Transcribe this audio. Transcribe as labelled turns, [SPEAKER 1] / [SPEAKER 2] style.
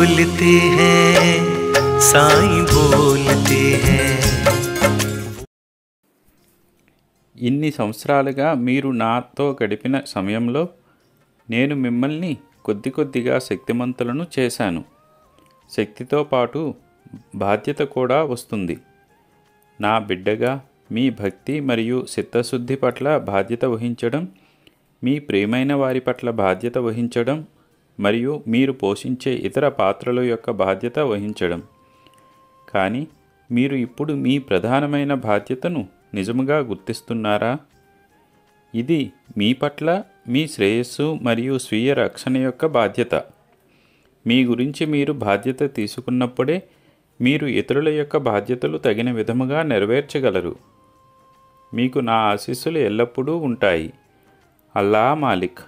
[SPEAKER 1] बोलते हैं साईं बोलते हैं।
[SPEAKER 2] ఇన్ని సంవత్సరాలుగా మీరు నాతో గడిపిన సమయంలో నేను మిమ్మల్ని కొద్ది కొద్దిగా శక్తిమంతులను చేశాను. శక్తితో పాటు బాధ్యత కూడా వస్తుంది. నా బిడ్డగా మీ భక్తి మరియు చిత్తశుద్ధి పట్ల బాధ్యత వహించడం, మీ ప్రియమైన వారి పట్ల బాధ్యత వహించడం మరియు మీరు పోషించే ఇతర పాత్రల యొక్క బాధ్యత వహించడం. కానీ మీరు ఇప్పుడు మీ ప్రధానమైన బాధ్యతను నిజముగా గుర్తిస్తున్నారా? ఇది మీ పట్ల మీ శ్రేయస్సు మరియు స్వీయ రక్షణ యొక్క బాధ్యత. మీ గురించి మీరు బాధ్యత తీసుకున్నప్పుడే మీరు ఇతరుల యొక్క బాధ్యతలు తగిన విధముగా నెరవేర్చగలరు. మీకు నా ఆశీస్సులు ఎల్లప్పుడూ ఉంటాయి. అల్లా మాలిక్.